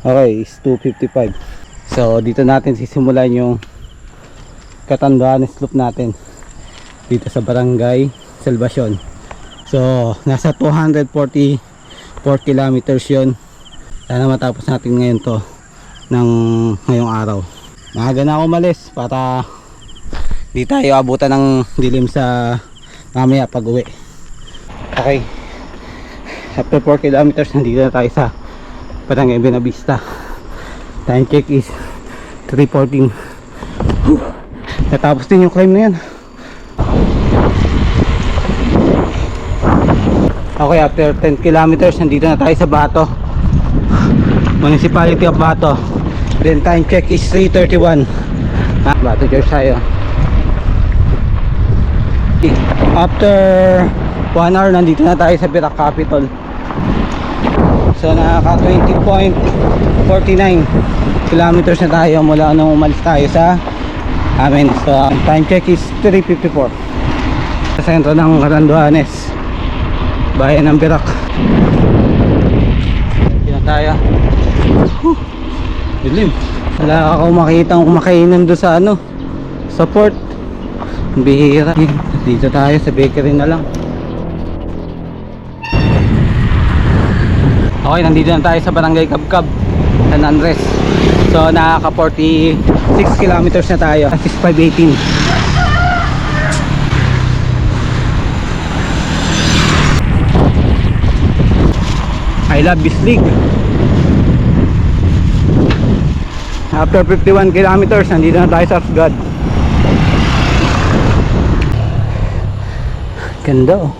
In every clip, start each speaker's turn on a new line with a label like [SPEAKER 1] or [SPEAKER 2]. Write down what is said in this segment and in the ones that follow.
[SPEAKER 1] Okay, is 255. So dito natin sisimulan yung Catanduanes loop natin dito sa Barangay Salvacion. So nasa 244 kilometers yun. Sana matapos natin ngayon to ng ngayong araw. Maaga na ako umalis para di tayo abutan ng dilim sa mamaya pag uwi. Okay, after 4 kilometers nandito na tayo sa Barangay Buenavista. Time check is 3:14. Natapos din yung climb na yan. Okay, after 10 kilometers nandito na tayo sa Bato, Municipality of Bato. Then time check is 3:31. Bato Church tayo. After 1 hour nandito na tayo sa Virac Capitol. So nakaka 20.49 kilometers na tayo mula nung umalis tayo sa amin. So time check is 3:54. Sa sentro ng Catanduanes, bayan ng Virac. Yan tayo. Dilim. Wala ako makitang kumakainan doon sa ano, sa port. Bihira. Dito tayo sa bakery na lang. Okay, nandito na tayo sa Barangay Cabcab, San Andres. So nakaka 46 kilometers na tayo. 6518. I love Bislig. After 51 kilometers nandito na tayo sa Asgad. Ganda oh.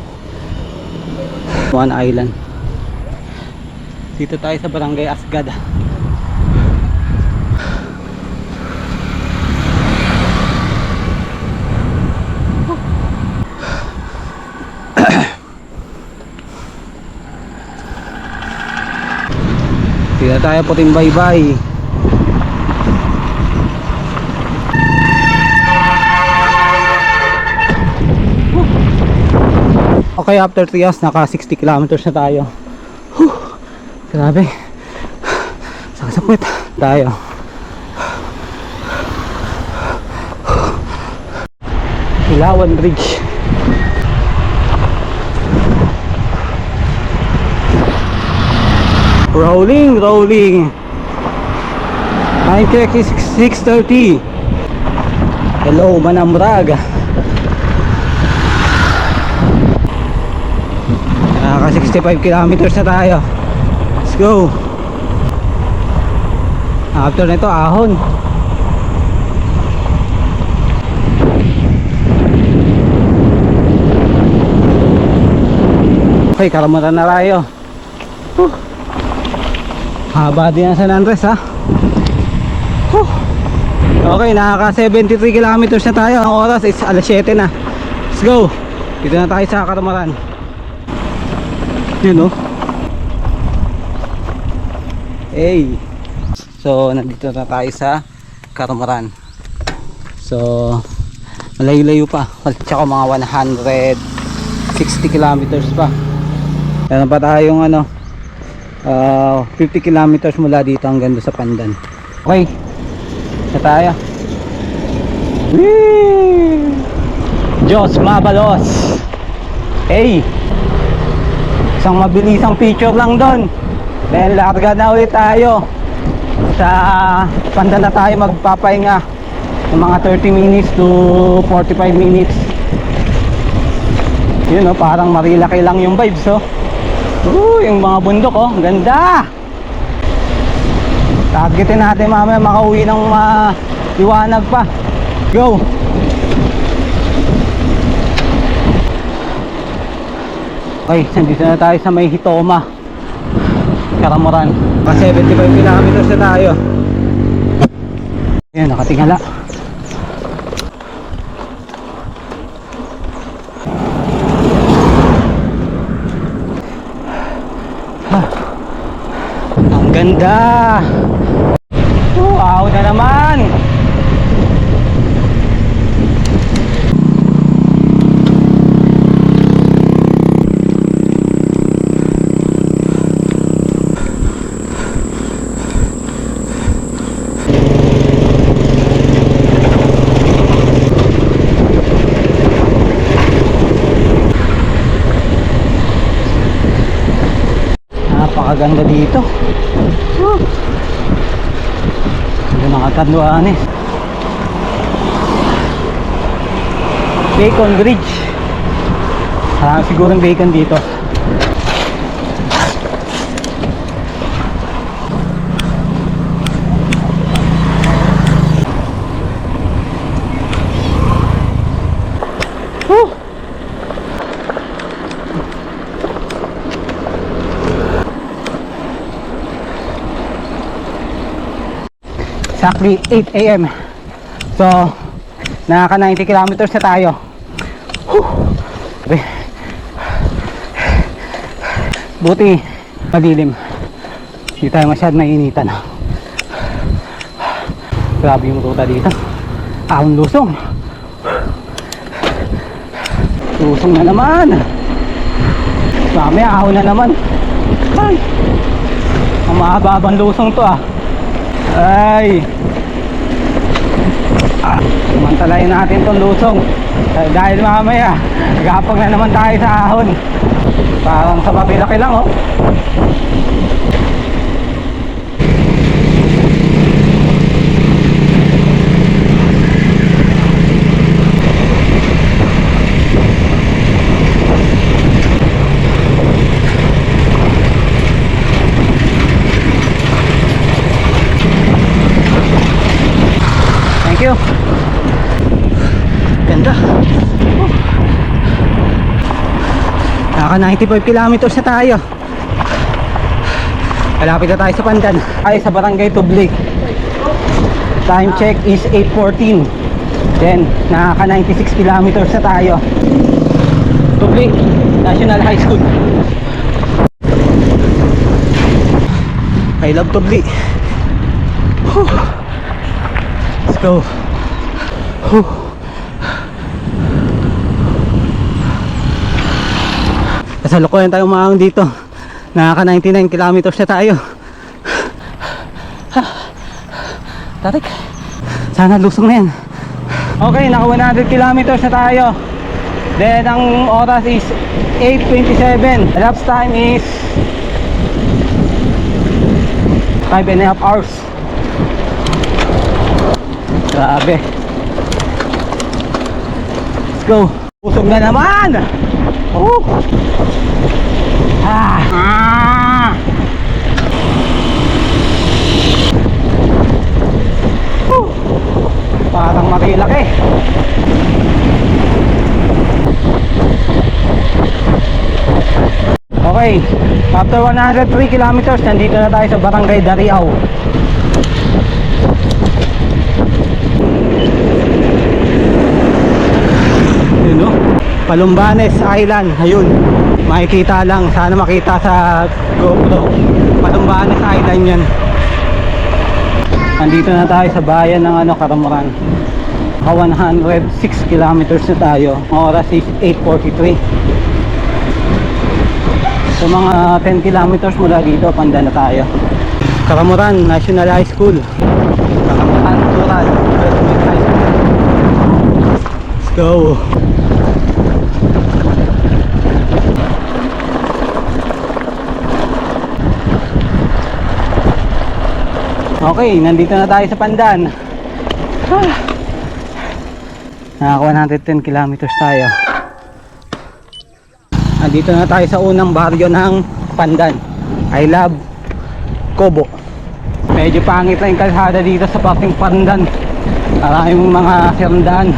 [SPEAKER 1] One Island. Dito tayo sa Barangay Asgad. Dito tayo puting baybay. Okay, after 3 hours naka 60 kilometers na tayo. Grabe. Sakasapit tayo. Ilawan Bridge. Rolling. Time check is 6:30. Hello, Manamrag. Naka 65 kilometers na tayo. Let's go. After nito ahon. Okay, Karamatan na tayo. Haba din ang San Andres ha. Okay, nakaka 73 kilometers na tayo. Ang oras is alas 7 na. Let's go. Dito na tayo sa Karamatan. Yun oh. Hey. So nandito na tayo sa Karamatan. So malayo-layo pa. Tsaka mga 160 kilometers pa. Meron pa tayong ano 50 kilometers mula dito hanggang doon sa Pandan. Okay. Na tayo. Whee! Diyos mabalos. Hey. Isang mabilisang picture lang doon. Then larga na ulit tayo. Sa Pandan na tayo magpapahinga ng mga 30 minutes to 45 minutes. Yun oh, parang marilaki lang yung vibes oh. Yung mga bundok oh, ganda. Targetin natin mamaya makauwi ng liwanag pa. Go. Okay, nandito na tayo sa may Hitoma, Karamatan. 75 kilometers na tayo. Ayan, nakatingala. Ang ganda. Wow na naman. Napakaganda dito. Hindi nakatanduan eh. Bacon Bridge. Siguro yung bacon dito. Exactly 8 AM. So, nakaka 90 kilometers na tayo. Buti madilim. Hindi tayo masyad mainitan. Grabe yung ruta dito. Ahon lusong. Lusong na naman. Mamaya ahon na naman. Ay, ang mahababang lusong to ah. Ay, mantalayin natin tong lusong dahil mamaya gapag na naman tayo sa ahon. Parang sa papilaki lang oh. Thank you. Ganda. Naka 95 kilometers na tayo. Malapit na tayo sa Pandan. Ay sa Barangay Tubli. Time check is 8:14. Then naka 96 kilometers na tayo. Tubli National High School. I love Tubli. Let's go. Kasalukuyan tayo umaang dito. Nakaka 99 kilometers na tayo. Tarik. Sana lusong na yan. Okay, naka 100 kilometers na tayo. Then ang oras is 8:27. Elapsed time is 5.5 hours. Grabe. Let's go. Usog na naman. Parang marilaki. Okay, after 103 kilometers, nandito na tayo sa Barangay Dariao. Yun no? Palumbanes Island. Ayun, makikita lang. Sana makita sa GoPro. Palumbanes Island yan. Nandito na tayo sa bayan ng Karamuran. 106 kilometers na tayo. Ang oras is 8:43. So mga 10 kilometers mula dito, Pandan na tayo. Karamuran National High School. Karamuran Rural Development High School. Let's go. Okay, nandito na tayo sa Pandan. Naka 110 kilometers tayo. Nandito na tayo sa unang baryo ng Pandan. I love Cobo. Medyo pangit lang yung kalsada dito sa parting Pandan. Maraming mga sirandaan.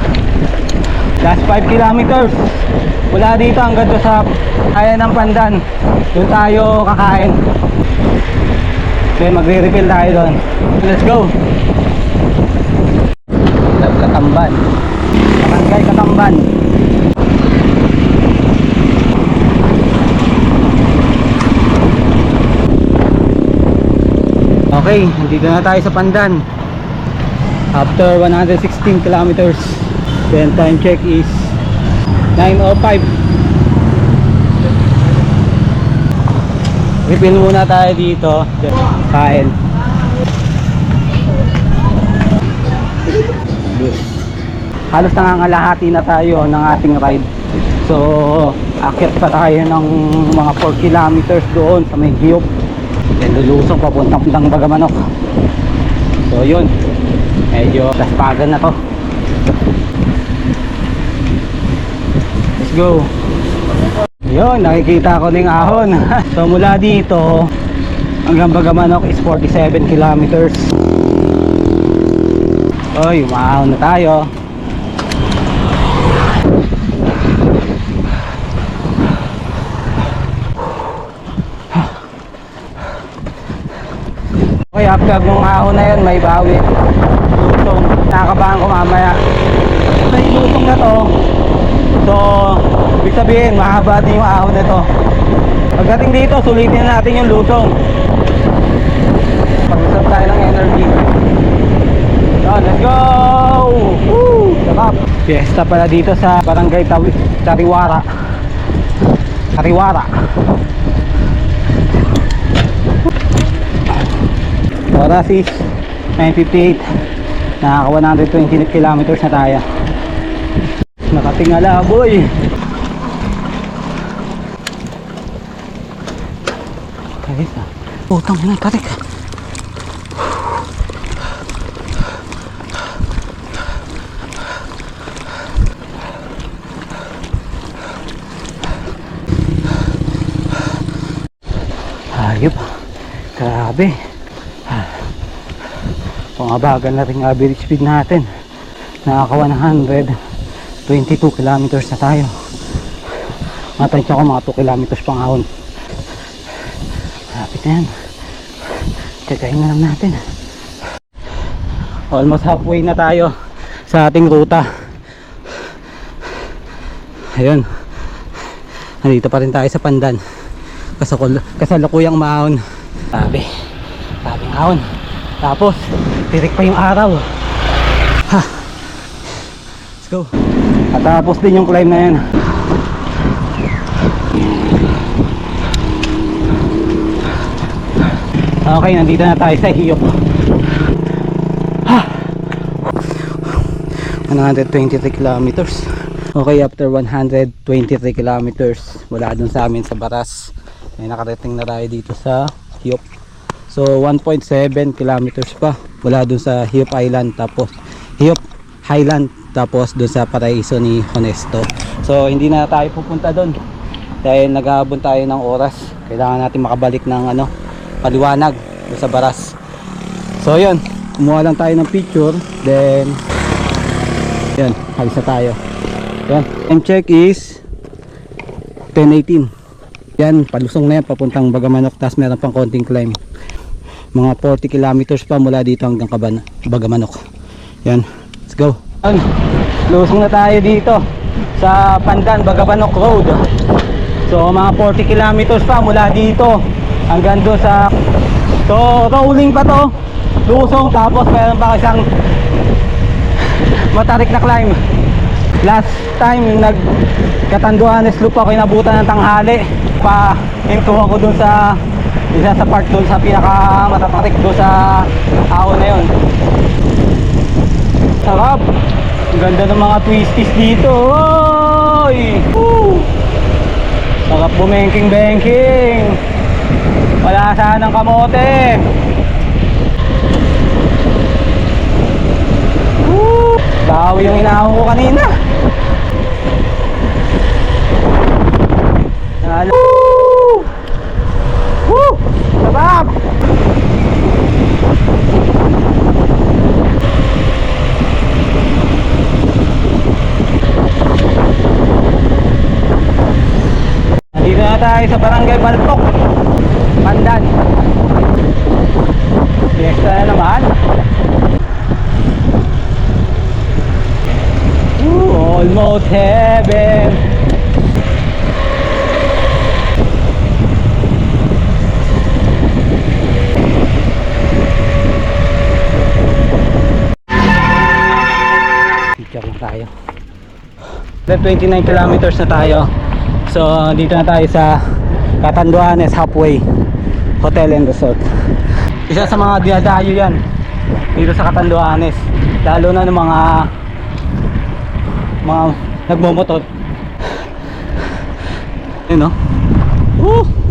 [SPEAKER 1] Last 5 kilometers mula dito hanggang doon sa kaya ng Pandan. Doon tayo kakain. Okay, magre-refill tayo doon. Let's go. Katamban. Barangay Katamban. Okay, nandito na tayo sa Pandan. After 116 kilometers. Then time check is 9:05. Refill muna tayo dito. Kain. Halos nangangalahati na tayo ng ating ride. So, akit pa tayo ng mga 4 kilometers doon sa may Giyop. then lulusong papuntang Bagamanok. So yun, medyo taspagan na to. Let's go. Yun, nakikita ko ng ahon. So mula dito hanggang Bagamanok is 47 kilometers. Oy, umahon na tayo. Okay, after nung ahon na yun, may bawi. Lusong, nakabahan ko mamaya. So yung lusong na to, so ibig sabihin mahaba din yung ahon na to. Pagdating dito, sulitin natin yung lusong. Pag-usap tayo ng energy. So let's go! Woo! Sarap! Fiesta pala dito sa Barangay Tariwara. Oras is 9:58. Nakaka 120 kilometers na tayo. Nakatingala boy. Tarik na. Putang na, tarik. Ayop. Grabe. Pangabagal na rin average speed natin. Nakaka 122 kilometers na tayo. Matansya ko mga 2 kilometers pang ahon. Lapit na yan. Tekahin na lang natin. Almost halfway na tayo sa ating ruta. Ayun. Nandito pa rin tayo sa Pandan. Kasalukuyang maahon. Grabe. Grabeng ahon. Tapos tirik pa yung araw. Ha. Let's go. At tapos din yung climb na yan. Okay, nandito na tayo sa Hiyop. Ha. 123 kilometers. Okay, after 123 kilometers mula dun sa amin sa Baras, ay nakarating na tayo dito sa Hiyop. So 1.7 kilometers pa mula dun sa Hiyop Island, tapos Hiyop Highland, tapos dun sa Paraiso ni Honesto. So hindi na tayo pupunta dun dahil naghahabon tayo ng oras. Kailangan natin makabalik ng paliwanag dun sa Baras. So yun, kumuha lang tayo ng picture, then yun, halis na tayo. Yan, time check is 10:18. Yan, palusong na yan papuntang Bagamanok, tapos meron pang konting climb. Mga 40 kilometers pa mula dito hanggang Bagamanok. Yan, let's go. Yan, lusong na tayo dito sa Pandan, Bagamanok Road. So mga 40 kilometers pa mula dito hanggang doon sa, so rolling pa to, lusong, tapos meron pa isang matarik na climb. Last time yung nagkatanduanes loop ako, inabutan ng tanghali. Pa-into ako dun sa isa sa part dun sa pinaka matatarik dun sa ahon na yun. Sarap. Ang ganda ng mga twisties dito. Oy! Woo! Sarap bumengking-bengking. Wala sanang kamote. Woo! Bawi yung inaahon ko kanina. Woo! Woo! Sarap! Nandito na tayo sa Barangay Baltok, Pandan. Fiesta na naman. Almost heaven. Picture lang tayo. 29 kilometers na tayo. So dito na tayo sa Catanduanes Halfway Hotel and Resort. Isa sa mga dinadayo yan dito sa Catanduanes, lalo na ng mga nagmomotor. Yun, no?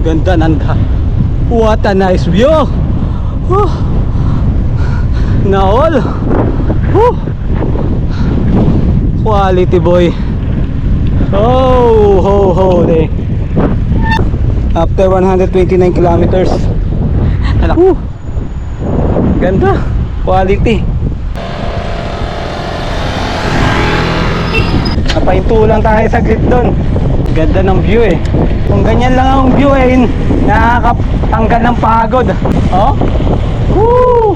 [SPEAKER 1] Ganda, nanda. What a nice view. Naol. Quality boy. Oh, ho, ho, day. After 129 kilometers. Ganda. Quality. Napahinto lang tayo saglit doon. Ganda ng view eh. Kung ganyan lang ang view eh, nakakatanggal ng pagod. Oh. Woo!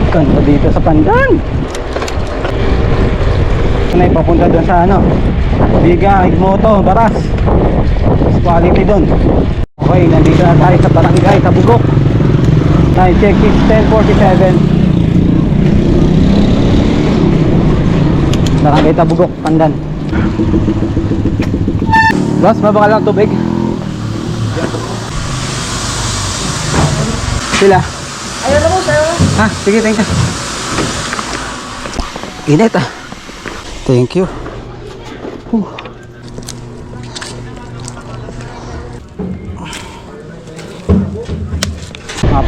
[SPEAKER 1] Ganda dito sa Pandan. Na ipapunta doon sa ano, Biga, Igmoto, Baras. Quality doon. Okay, nandito na tayo sa barangay, sa Bugok. Time check is 10:47. Barangay Tabugok, Pandan. Boss, mabaka lang tubig. Sila.
[SPEAKER 2] Ayaw na mo, sayo.
[SPEAKER 1] Ah, sige, thank you. Init ah. Thank you.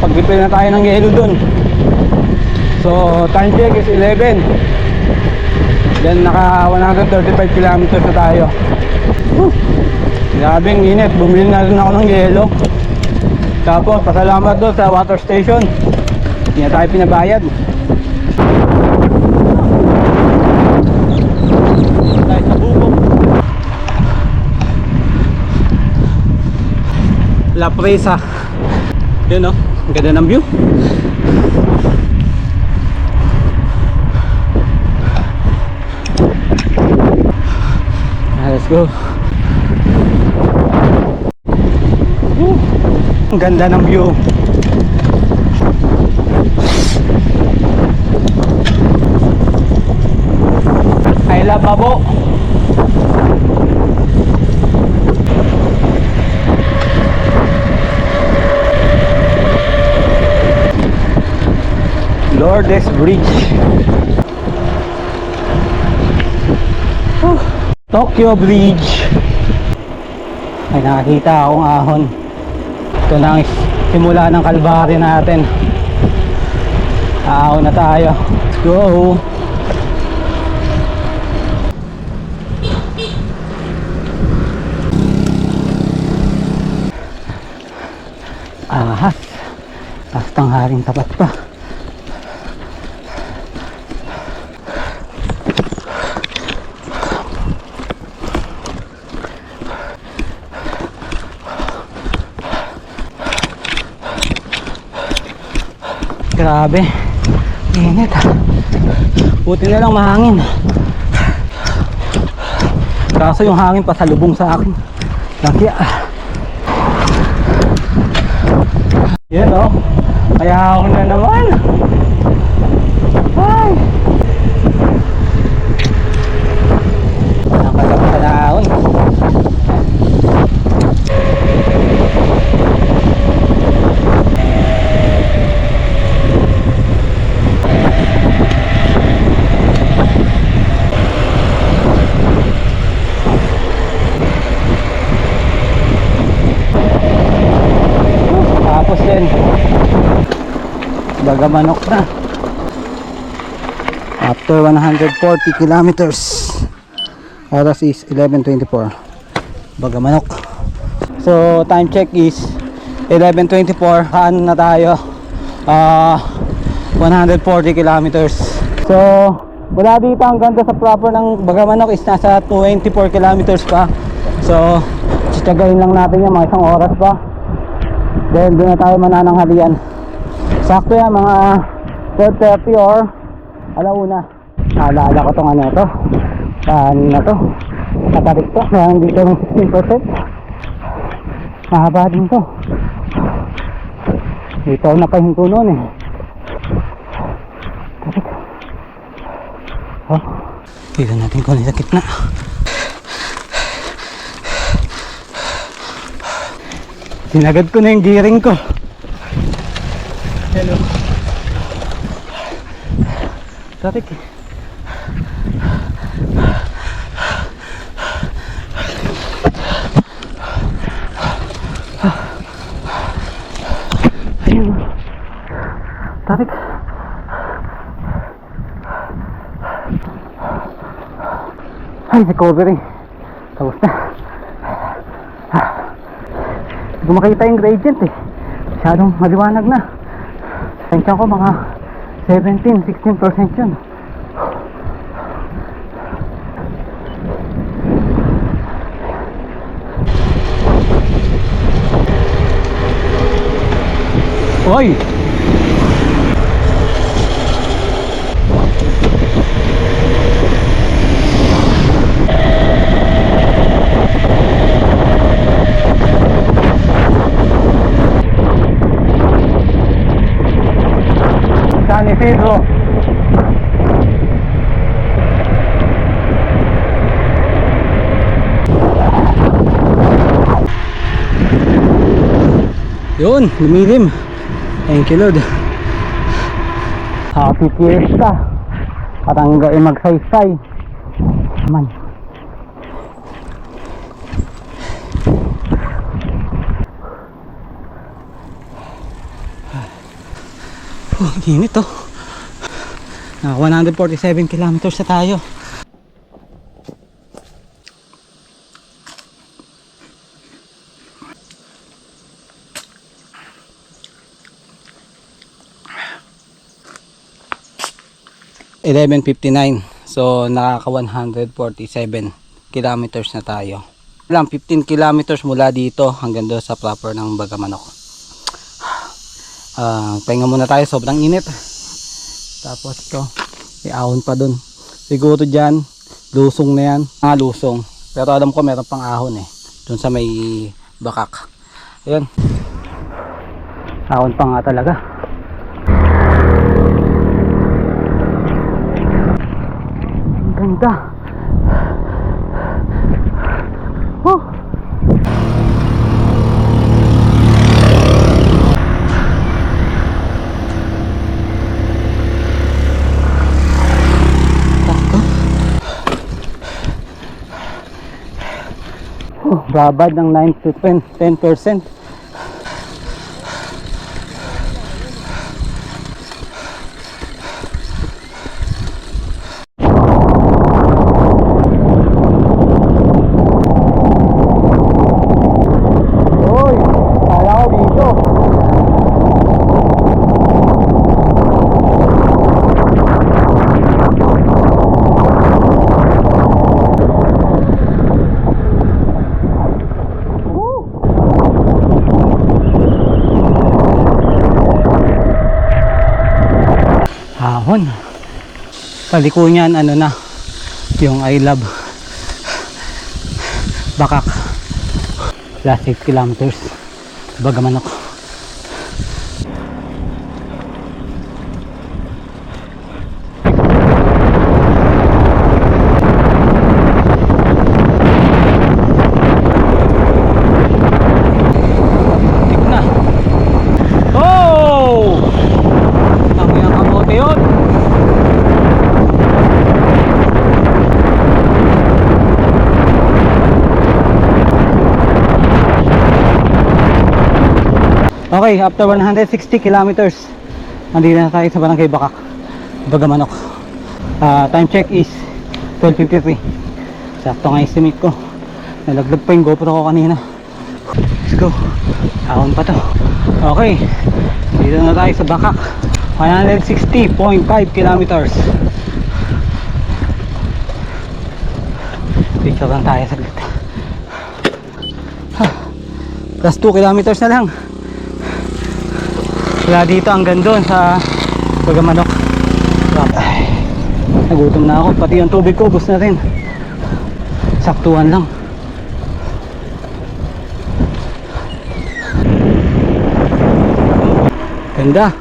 [SPEAKER 1] Pag-refill na tayo ng yelo dun. So, time check is 11. Then, naka 135 kilometers na tayo. Grabing init. Bumili na rin ako ng yelo. Tapos, pasalamat doon sa water station. Hindi na tayo pinabayad. Tayo sa Bugok. La Presa. Yun o. Ang ganda ng view. Let's go. Ang ganda ng view. I love Babo. Lourdes Bridge. Tokyo Bridge. Ay, nakakita akong ahon. Ito na ang simula ng kalbaryo natin. Ahon na tayo. Let's go. Ahas. Tapos tanghaling tapat pa. Grabe, init. Buti na lang mahangin. Kaso yung hangin pasalubong sa akin. Laki yan o. Kaya ako na naman. Ay, nakagap sa naon. Bagamanok na. After 140 kilometers. Oras is 11:24. Bagamanok. So time check is 11:24. Ano na tayo? 140 kilometers. So mula dito hanggang sa proper ng Bagamanok is nasa 24 kilometers pa. So tiyagayin lang natin yung mga isang oras pa. Then doon na tayo manananghalian. Sakto yan, mga 12:30 or alauna. Naalala ko itong ano ito. Kanin na to. Katarik to. Kaya dito ng 16%. Mahaba din to. Dito ako nakahinto noon eh. Tarik. Oh. Dito natin kunin sa gitna. Sinagad ko na yung gearing ko. Hello. Tarik eh. Traffic. Ay, recovery. Tapos na. Hindi ko makita yung gradient eh. Masyadong maliwanag na. Tansya ko mga 17-16% yun. Oy! San Isidro. Yun, lumilim. Thank you Lord. Happy Fiesta. Parang magsaysay. Man. Init oh. 147 kilometers na tayo. (11:59). So nakaka 147 kilometers na tayo. Lang 15 kilometers mula dito hanggang doon sa proper ng Bagamanok. Pahinga muna tayo, sobrang init. Tapos ito, may ahon pa dun. Siguro dyan, lusong na yan. Lusong. Pero alam ko meron pang ahon eh. Dun sa may bakak. Ayan. Ahon pa nga talaga. Ang ganda. Babad ng 9 to 10%. Oy, kaya ko dito. Ahon. Paliko niyan ano na yung I love bakak. Last 8 kilometers Bagamanok. Okay, after 160 kilometers, nandito na tayo sa Barangay Bakak, Bagamanok. Time check is 12:53. Sakto nga estimate ko. Nalaglag pa yung GoPro ko kanina. Let's go. Ahon pa to. Okay, dito na tayo sa Bakak. 160.5 kilometers. Picture lang tayo saglit. Plus 2 kilometers na lang. Wala dito hanggang doon sa Bagamanok. Ay, nagutom na ako. Pati yung tubig ko, ubos na rin. Saktuhan lang. Ganda.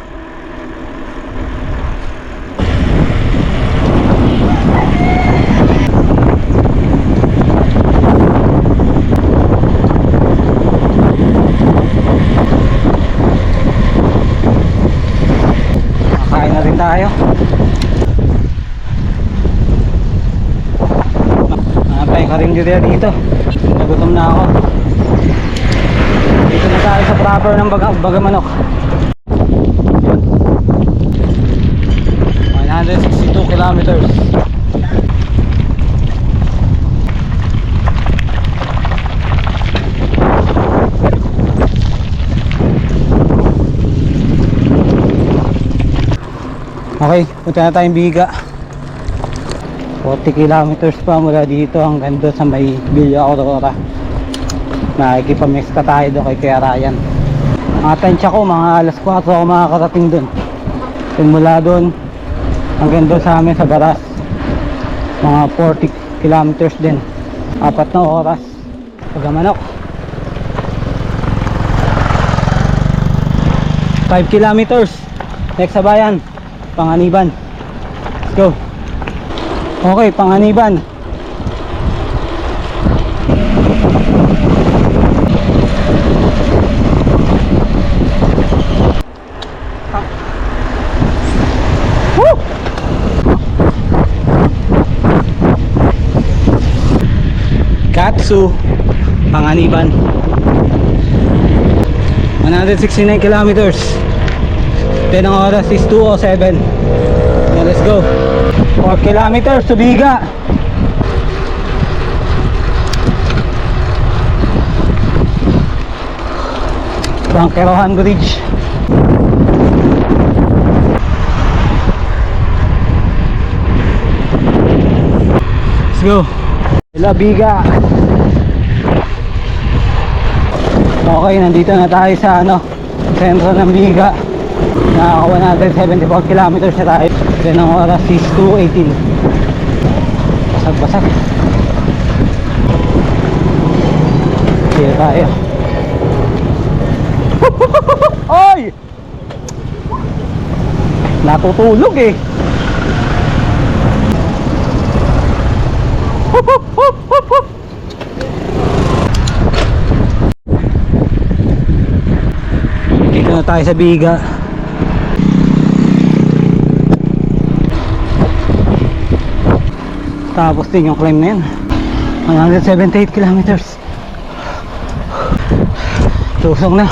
[SPEAKER 1] Tayo. Tayong karinderya dito. Nagutom na ako. Dito na tayo sa proper ng Bagamanok. kilometers. Okay, punta na tayong Biga. 40 kilometers pa mula dito hanggang doon sa may Villa Aurora. Nakikipamix ka tayo doon kay Kuya Ryan. Mga tansya ko, mga alas 4 ako makakarating doon. Then mula doon hanggang doon sa amin sa Baras, mga 40 kilometers din. 4 na oras pagkamanok. 5 kilometers next sa bayan, Panganiban. Let's go. Okay, Panganiban. Woo! Katsu, Panganiban. 169 kilometers. 10 ang oras is 2:07. Now let's go. 4 kilometers to Biga. Bangkerohan Bridge. Let's go. La Biga. Okay, nandito na tayo sa sentro ng Biga. Nakaka 174 kilometers na tayo. Then ang oras is 2:18. Basag-basag. Kaya tayo. Ay! Natutulog eh. Dito na tayo sa Biga. Tapos din yung climb na yan, 178 kilometers. Tusong na.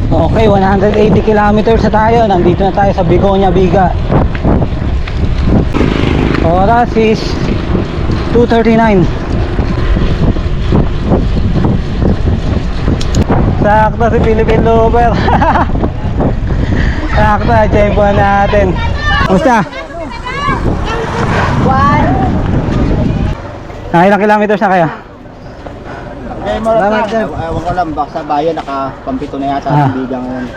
[SPEAKER 1] Okay, 180 kilometers na tayo. Nandito na tayo sa Bigonia, Biga. Oras is 2:39. Sakto si Philippine Looper. Sakto, tempo natin. Kumusta? 1. Ilang kilometers na kayo?
[SPEAKER 2] Okay, Marap lang. Ewan ko lang, baka sa bayan nakapampito na yata ang Biga ngayon.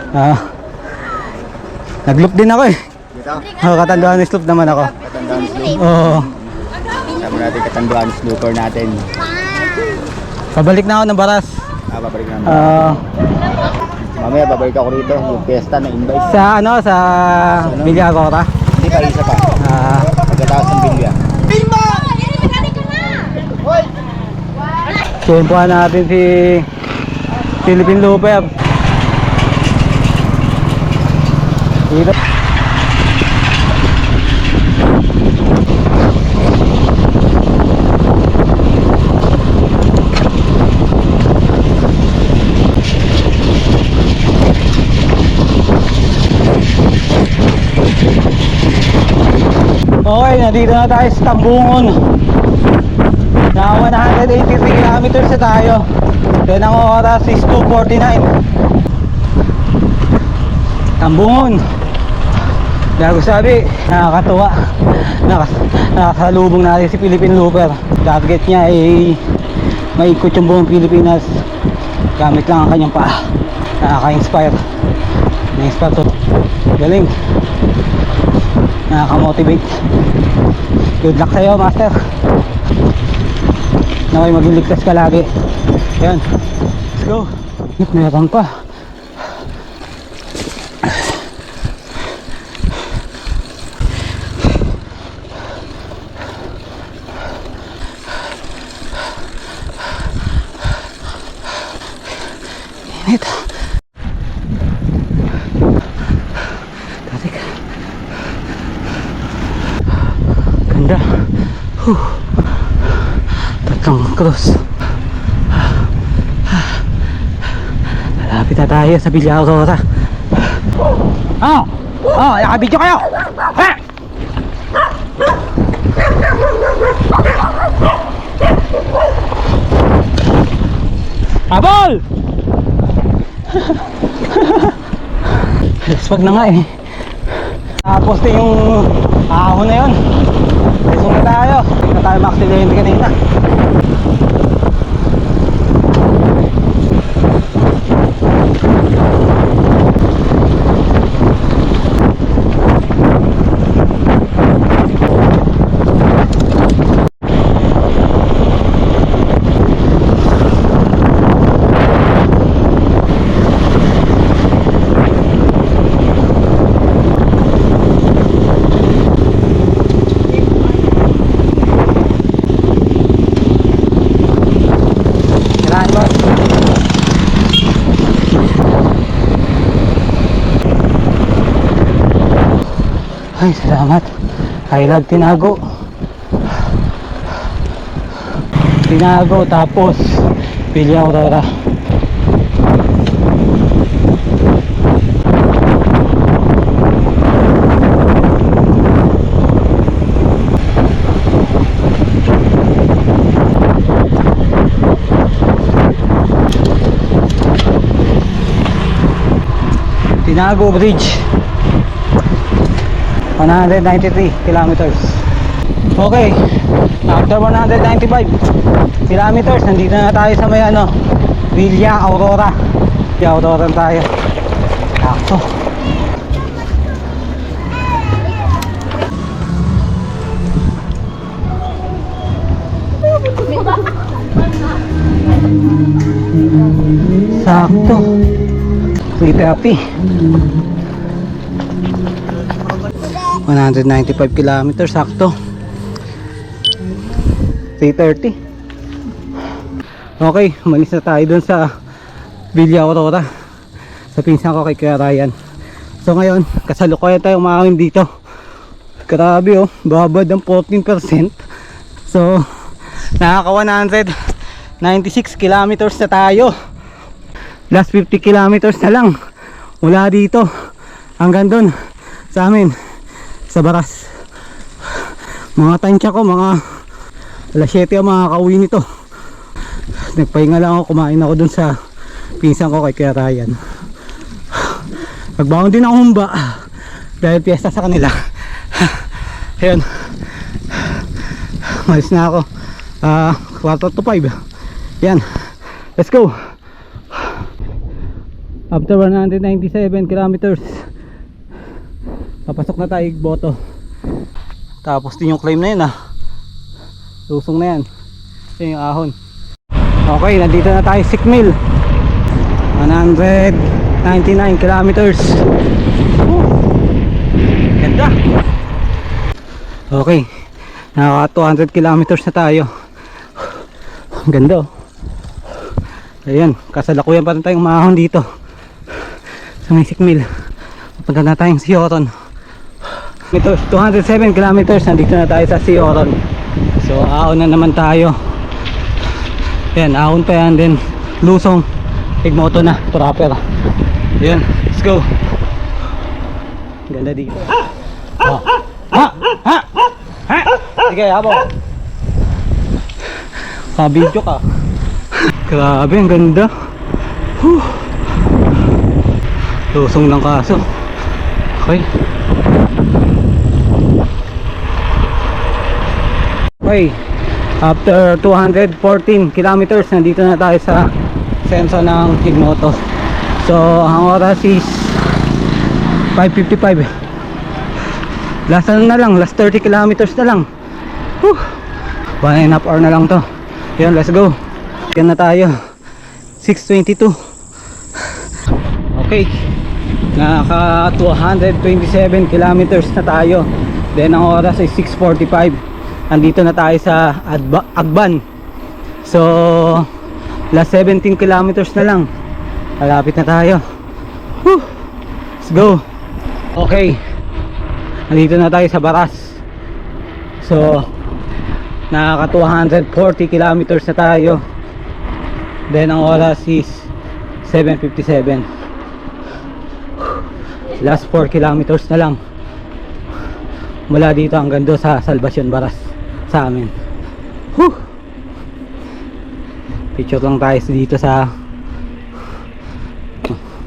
[SPEAKER 1] Nag-loop din ako eh.
[SPEAKER 2] Dito?
[SPEAKER 1] Katanduan sloop naman ako.
[SPEAKER 2] Katandaan sloop.
[SPEAKER 1] Oo.
[SPEAKER 2] Sama natin katandaan slooper natin.
[SPEAKER 1] Pabalik na ako ng Baras.
[SPEAKER 2] Babalik naman. Mamaya babalik ako rito. Yung pesta na invite.
[SPEAKER 1] Sa Villa Aurora.
[SPEAKER 2] Hindi pa, isa pa. Pagkatapos ng Villa.
[SPEAKER 1] Tempuhan natin si Philippine Looper. Dito. Okay, nandito na tayo sa Tambungon. Na 183 kilometers na tayo. Then ang oras is 2:49. Tambungon. Bago sabi, nakakatuwa. Nakasalubong natin si Philippine Looper. Target niya ay maikot yung buong Pilipinas. Gamit lang ang kanyang paa. Nakaka-inspire. Na-inspire to. Galing. Nakaka-motivate. Good luck sa'yo, master. Naway magliligtas ka lagi. Ayan. Let's go. Meron pa. Init. Tarik. Ganda. Tatlong cross. Malapit na tayo sa Villa Aurora. Nakabidyo kayo! Ha! Habol! Wag na nga eh. Tapos din yung ahon na yun. Lesong na tayo. Hindi na tayo ma-accidente kanina. Ay, salamat. I love Tinago. Tinago, tapos Villa Aurora. Tinago Bridge. 193 kilometers. Okay, after 195 kilometers, nandito na tayo sa may Villa Aurora. Villa Aurora tayo. Sakto. Sakto. 330. 195 kilometers, sakto. 330. Okay, umalis na tayo dun sa Villa Aurora sa pinsan ko kay Kuya Ryan. So ngayon, kasalukuyan tayo umawin dito. Grabe oh, babad ng 14%. So nakaka 196 kilometers na tayo. Last 50 kilometers na lang mula dito hanggang dun sa amin sa Baras. Mga tansya ko, mga alas 7 ang makakauwi nito. Nagpahinga lang ako, kumain ako dun sa pinsan ko kay Kuya Ryan. Nagbaon din ako humba dahil piyesta sa kanila. Ayun, malis na ako. 4:45. Yan, let's go. After 197 kilometers, papasok na tayo Igboto. Tapos din yung claim na yun Lusong na yan. Yun yung ahon. Okay, nandito na tayo Sikmil. 199 kilometers. Ganda. Okay, naka 200 kilometers na tayo. Ganda oh. Ayan, kasalakuyan pa rin tayong maahon dito sa may Sikmil. Papunta na tayong Sioron. Ito, 207 kilometers, nandito na tayo sa Sioron. So ahon na naman tayo. Ayan, ahon pa yan din. Lusong, Igmoto na, proper. Ayan, let's go. Ganda dito. Sige, habo. Kabidyo ka. Grabe, ang ganda. Lusong ng kaso. Okay. Okay, after 214 kilometers, nandito na tayo sa senso ng Igmoto. So ang oras is 5:55. Last na lang, last 30 kilometers na lang. 1.5 hour na lang to. Yan, let's go. Yan na tayo, 6:22. Okay, naka 227 kilometers na tayo. Then ang oras ay 6:45. Andito na tayo sa Agban. So last 17 kilometers na lang, malapit na tayo. Let's go. Okay, andito na tayo sa Baras. So nakaka 240 kilometers na tayo. Then ang oras is 7:57. Last 4 kilometers na lang mula dito hanggang doon sa Salvacion Baras sa amin. Whew! Picture lang tayo dito sa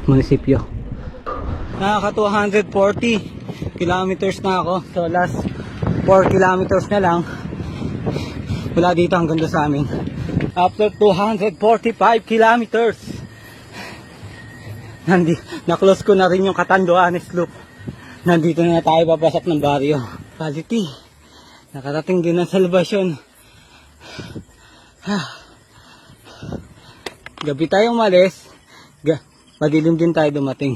[SPEAKER 1] munisipyo. Nakaka 240 kilometers na ako. So last 4 kilometers na lang mula dito hanggang doon sa amin. After 245 kilometers, na-close ko na rin yung Catanduanes Loop. Nandito na tayo papasok ng baryo. Quality. Nakarating din ng Salvacion. Gabi tayo umalis. Madilim din tayo dumating.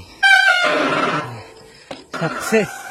[SPEAKER 1] Success.